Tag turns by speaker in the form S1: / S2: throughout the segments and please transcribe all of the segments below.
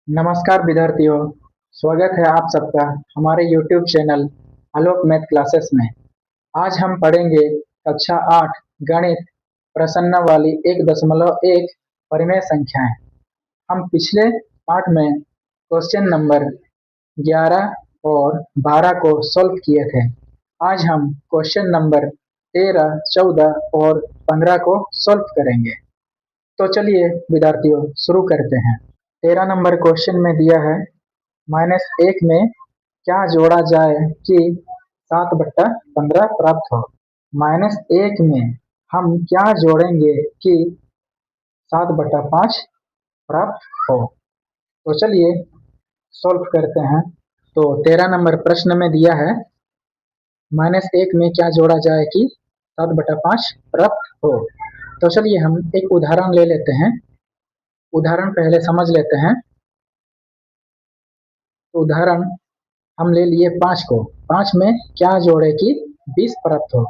S1: नमस्कार विद्यार्थियों, स्वागत है आप सबका हमारे YouTube चैनल आलोक मैथ क्लासेस में। आज हम पढ़ेंगे कक्षा 8 गणित प्रश्न वाली 1.1 परिमेय संख्याएं। हम पिछले पाठ में क्वेश्चन नंबर 11 और 12 को सॉल्व किए थे। आज हम क्वेश्चन नंबर 13, 14 और 15 को सॉल्व करेंगे। तो चलिए विद्यार्थियों शुरू करते हैं। 13 नंबर क्वेश्चन में दिया है -1 में क्या जोड़ा जाए कि 7/15 प्राप्त हो। -1 में हम क्या जोड़ेंगे कि 7/5 प्राप्त हो। तो चलिए सॉल्व करते हैं। तो 13 नंबर प्रश्न में दिया है -1 में क्या जोड़ा जाए कि 7/5 प्राप्त हो। तो चलिए हम एक उदाहरण ले लेते हैं। उदाहरण पहले समझ लेते हैं। उदाहरण हम ले लिए 5 को। 5 में क्या जोड़े कि 20 प्राप्त हो।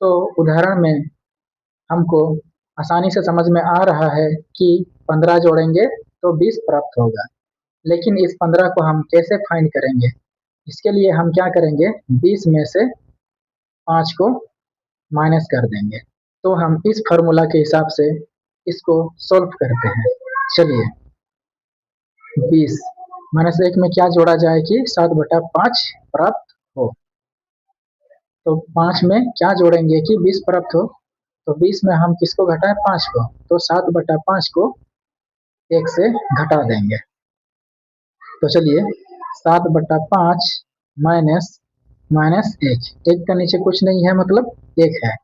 S1: तो उदाहरण में हमको आसानी से समझ में आ रहा है कि 15 जोड़ेंगे तो 20 प्राप्त होगा। लेकिन इस 15 को हम कैसे फाइंड करेंगे? इसके लिए हम क्या करेंगे, 20 में से 5 को माइनस कर देंगे। तो हम इस फॉर्मूला के हिसाब से इसको सॉल्व करते हैं। चलिए 20 -1 में क्या जोड़ा जाए कि 7/5 प्राप्त हो। तो 5 में क्या जोड़ेंगे कि 20 प्राप्त हो। तो 20 में हम किसको घटाएं, 5 को। तो 7/5 को 1 से घटा देंगे। तो चलिए 7/5 माइनस माइनस 1 का नीचे कुछ नहीं है, मतलब 1 है।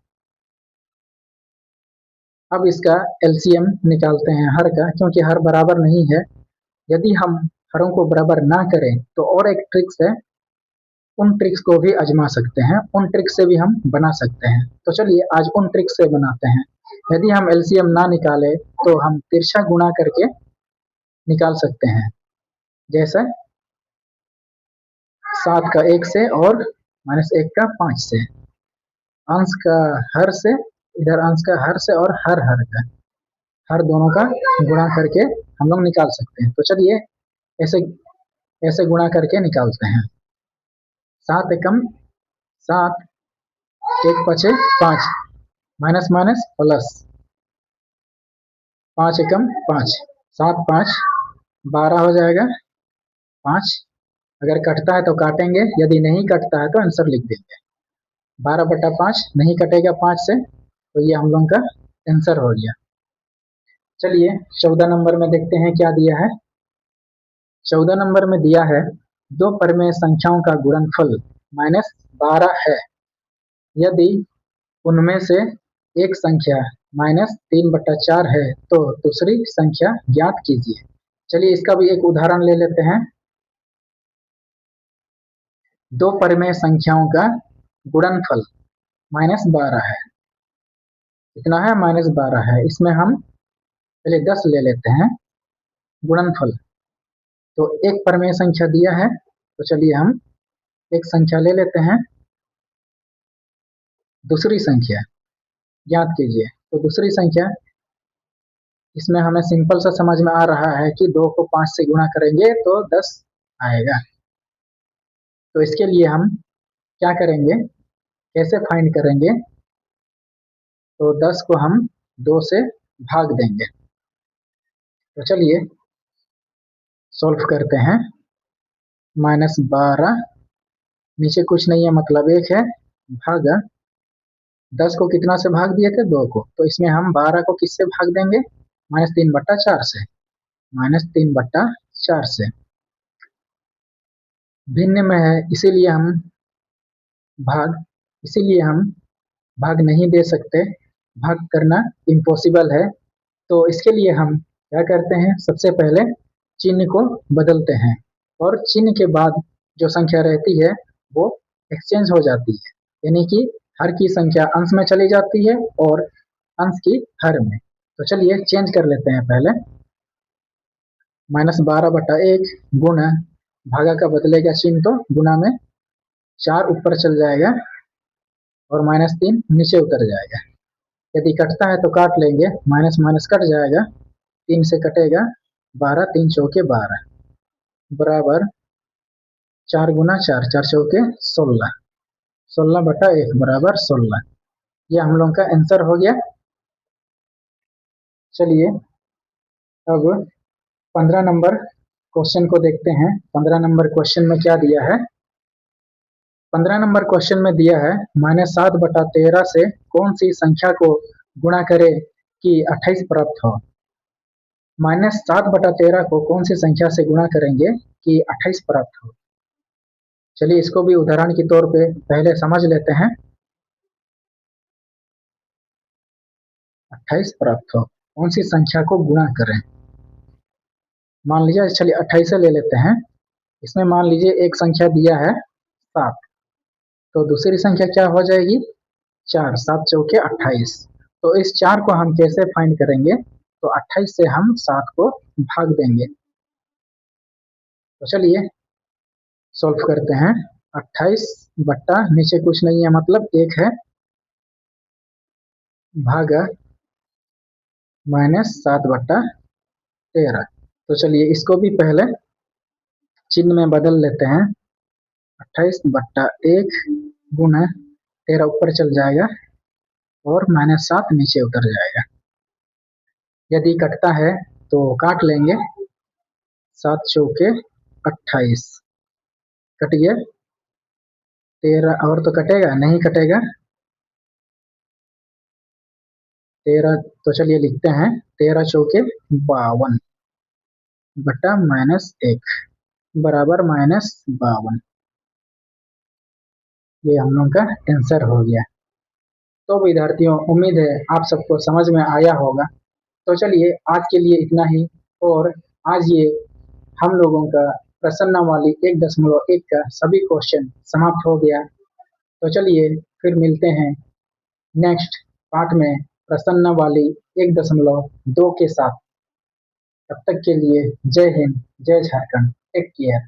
S1: अब इसका एलसीएम निकालते हैं हर का, क्योंकि हर बराबर नहीं है। यदि हम हरों को बराबर ना करें तो और एक ट्रिक्स है, उन ट्रिक्स को भी आजमा सकते हैं, उन ट्रिक्स से भी हम बना सकते हैं। तो चलिए आज उन ट्रिक्स से बनाते हैं। यदि हम एलसीएम ना निकाले तो हम तिरछा गुणा करके निकाल सकते हैं। जैसे 7 का 1 से और -1 का 5 से, अंश का हर से, इधर अंश का हर से और हर का, हर दोनों का गुणा करके हम लोग निकाल सकते हैं। तो चलिए ऐसे ऐसे गुणा करके निकालते हैं। 7 एकम 7, 1 पचे 5, माइनस माइनस प्लस, 5 एकम 5, 7 5 12 हो जाएगा। 5 अगर कटता है तो काटेंगे, यदि नहीं कटता है तो आंसर लिख देंगे। 12/5 नहीं कटेगा 5 से, तो ये हम लोगों का आंसर हो गया। चलिए 14 नंबर में देखते हैं क्या दिया है। 14 नंबर में दिया है दो परिमेय संख्याओं का गुणनफल -12 है। यदि उनमें से एक संख्या -3/4 है तो दूसरी संख्या ज्ञात कीजिए। चलिए इसका भी एक उदाहरण ले लेते हैं। दो परिमेय संख्याओं का गुणनफल -12 है। कितना है, -12 है। इसमें हम पहले 10 ले लेते हैं गुणनफल। तो एक परिमेय संख्या दिया है, तो चलिए हम एक संख्या ले लेते हैं। दूसरी संख्या ज्ञात कीजिए। तो दूसरी संख्या, इसमें हमें सिंपल सा समझ में आ रहा है कि 2 को 5 से गुणा करेंगे तो 10 आएगा। तो इसके लिए हम क्या करेंगे, कैसे फाइंड करेंगे? तो 10 को हम 2 से भाग देंगे। तो चलिए सॉल्व करते हैं। -12 नीचे कुछ नहीं है, मतलब 1 है, भागा 10 को कितना से भाग दिए थे, 2 को। तो इसमें हम 12 को किससे भाग देंगे, -3/4 से। -3/4 से भिन्न में है, भाग इसीलिए हम भाग नहीं दे सकते, भाग करना इम्पॉसिबल है। तो इसके लिए हम क्या करते हैं, सबसे पहले चिन्ह को बदलते हैं और चिन्ह के बाद जो संख्या रहती है वो एक्सचेंज हो जाती है, यानी कि हर की संख्या अंश में चली जाती है और अंश की हर में। तो चलिए चेंज कर लेते हैं पहले। -12/1 गुणा, भागा का बदलेगा चिन्ह तो गुणा में 4 ऊपर चल जाएगा और -3 नीचे उतर जाएगा। यदि कटता है तो काट लेंगे, माइनस माइनस कट जाएगा, 3 से कटेगा 12, 3 चौके 12। बराबर 4 गुना 4, 4 चौके 16, 16/1 बराबर 16। ये हम लोगों का आंसर हो गया। चलिए अब 15 नंबर क्वेश्चन को देखते हैं। 15 नंबर क्वेश्चन में क्या दिया है? 15 नंबर क्वेश्चन में दिया है -7/13 से कौन सी संख्या को गुणा करे कि 28 प्राप्त हो। -7/13 को कौन सी संख्या से गुणा करेंगे कि 28 प्राप्त हो। चलिए इसको भी उदाहरण के तौर पे पहले समझ लेते हैं। 28 प्राप्त हो, कौन सी संख्या को गुणा करें। मान लीजिए, चलिए 28 ले लेते हैं। इसमें मान लीजिए एक संख्या दिया है 7, तो दूसरी संख्या क्या हो जाएगी 4, 7 चौके 28। तो इस 4 को हम कैसे फाइंड करेंगे? तो 28 से हम 7 को भाग देंगे। तो चलिए सॉल्व करते हैं। 28 बट्टा नीचे कुछ नहीं है मतलब 1 है, भागा -7/13। तो चलिए इसको भी पहले चिन्ह में बदल लेते हैं। 28/1 गुना 13 ऊपर चल जाएगा और -7 नीचे उतर जाएगा। यदि कटता है तो काट लेंगे। 7 चौके 28 कट गया। 13 और तो कटेगा नहीं, कटेगा 13। तो चलिए लिखते हैं 13 चौके 52 बट्टा -1 बराबर -52। ये हम लोग का आंसर हो गया। तो विद्यार्थियों, उम्मीद है आप सबको समझ में आया होगा। तो चलिए आज के लिए इतना ही। और आज ये हम लोगों का प्रश्नावली 1.1 का सभी क्वेश्चन समाप्त हो गया। तो चलिए फिर मिलते हैं नेक्स्ट पार्ट में प्रश्नावली 1.2 के साथ। तब तक के लिए जय हिंद, जय झारखंड, टेक केयर।